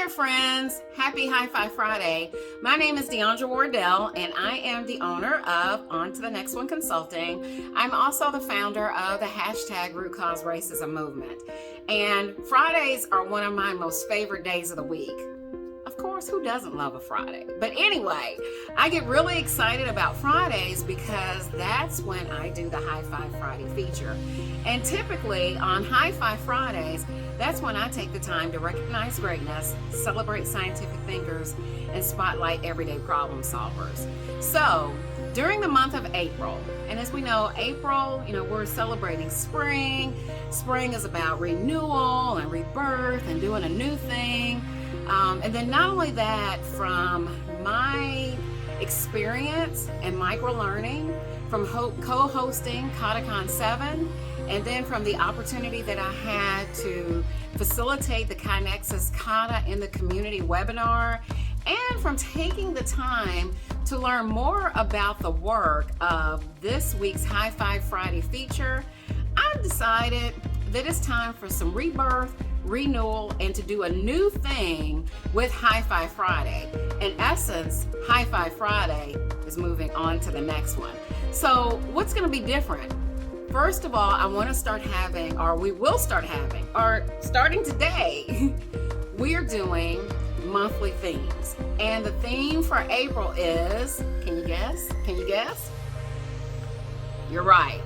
there, friends. Happy Hi-Fi Friday. My name is Deandra Wardell, and I am the owner of On to the Next One Consulting. I'm also the founder of the hashtag Root Cause Racism Movement. And Fridays are one of my most favorite days of the week. Of course, who doesn't love a Friday? But anyway, I get really excited about Fridays because that's when I do the Hi-Fi Friday feature. And typically on Hi-Fi Fridays, that's when I take the time to recognize greatness, celebrate scientific thinkers, and spotlight everyday problem solvers. So during the month of April, and as we know, April, we're celebrating spring. Spring is about renewal and rebirth and doing a new thing. And then not only that, from my experience and micro-learning, from co-hosting KataCon 7, and then from the opportunity that I had to facilitate the KaiNexus Kata in the community webinar, and from taking the time to learn more about the work of this week's Hi-Fi Friday feature, I've decided that it's time for some rebirth, renewal, and to do a new thing with Hi-Fi Friday. In essence, Hi-Fi Friday is moving on to the next one. So what's going to be different? First of all, I want to start having, or we will start having, or starting today, we're doing monthly themes. And the theme for April is, can you guess? Can you guess? You're right,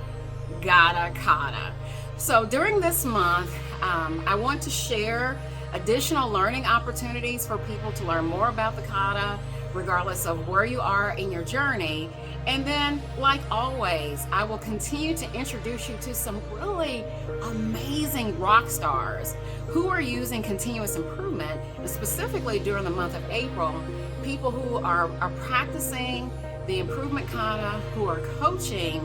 Toyota Kata. So during this month, I want to share additional learning opportunities for people to learn more about the Kata, regardless of where you are in your journey. And then, like always, I will continue to introduce you to some really amazing rock stars who are using continuous improvement, and specifically during the month of April, people who are practicing the improvement Kata, who are coaching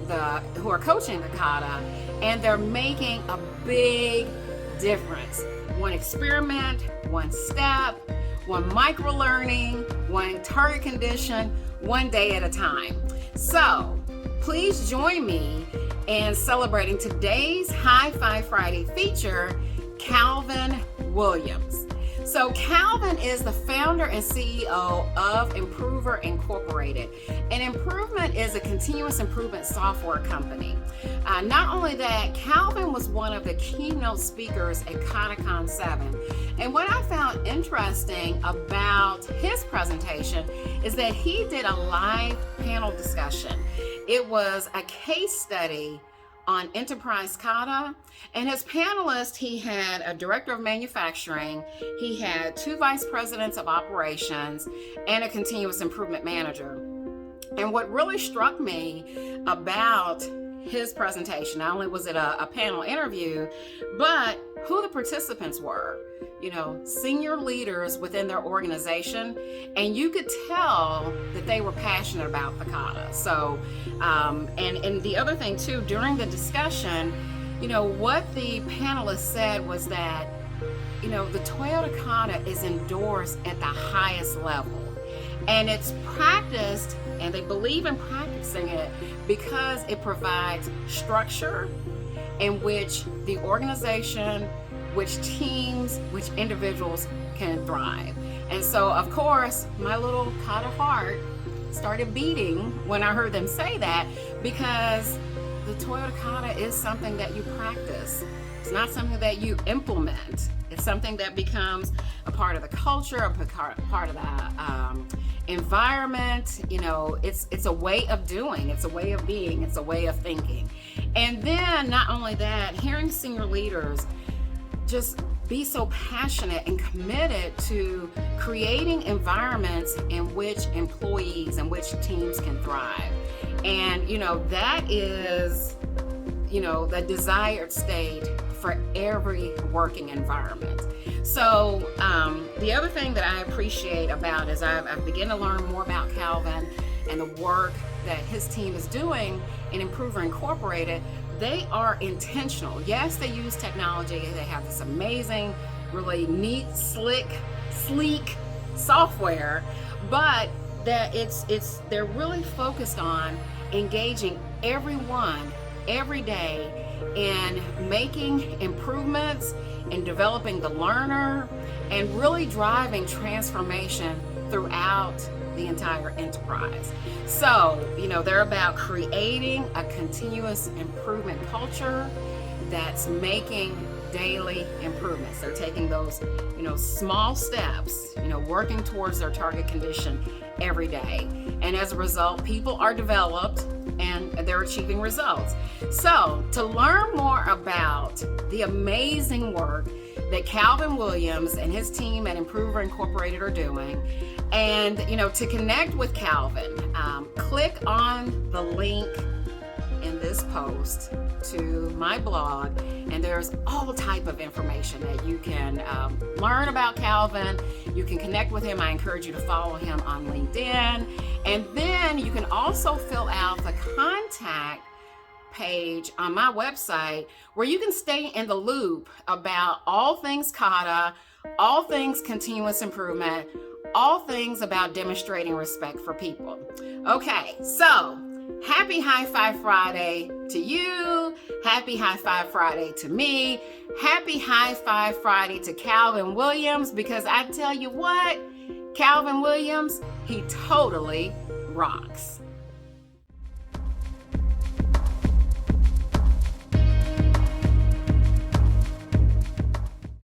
the Kata, and they're making a big difference. One experiment, one step, one micro learning, one target condition, one day at a time. So please join me in celebrating today's Hi-Fi Friday feature, Calvin Williams. So Calvin is the founder and CEO of Improver Incorporated. And Improvement is a continuous improvement software company. Not only that, Calvin was one of the keynote speakers at KataCon 7. And what I found interesting about his presentation is that he did a live panel discussion. It was a case study on Enterprise Kata, and his panelists, he had a director of manufacturing, he had 2 vice presidents of operations, and a continuous improvement manager. And what really struck me about his presentation, not only was it a panel interview, but who the participants were, senior leaders within their organization, and you could tell that they were passionate about the Kata. So, and the other thing too, during the discussion, what the panelists said was that, the Toyota Kata is endorsed at the highest level. And it's practiced, and they believe in practicing it because it provides structure in which the organization, which teams, which individuals can thrive. And so, of course, my little Kata heart started beating when I heard them say that, because the Toyota Kata is something that you practice. It's not something that you implement. It's something that becomes a part of the culture, a part of the environment. It's a way of doing, it's a way of being, it's a way of thinking. And then not only that, hearing senior leaders just be so passionate and committed to creating environments in which employees and which teams can thrive. And that is the desired state for every working environment. So the other thing that I appreciate about is I've begun to learn more about Calvin and the work that his team is doing in Improver Incorporated. They are intentional. Yes, they use technology. They have this amazing, really neat, sleek software, but that they're really focused on engaging everyone every day in making improvements in developing the learner and really driving transformation throughout the entire enterprise. So, they're about creating a continuous improvement culture that's making daily improvements. They're taking those, small steps, working towards their target condition every day. And as a result, people are developed and they're achieving results. So, to learn more about the amazing work that Calvin Williams and his team at Improver Incorporated are doing, and to connect with Calvin, click on the link in this post to my blog, and there's all type of information that you can learn about Calvin. You can connect with him. I encourage you to follow him on LinkedIn, and then you can also fill out the contact page on my website where you can stay in the loop about all things Kata, all things continuous improvement, all things about demonstrating respect for people. Okay, so happy High Five Friday to you. Happy High Five Friday to me. Happy High Five Friday to Calvin Williams, because I tell you what, Calvin Williams, he totally rocks.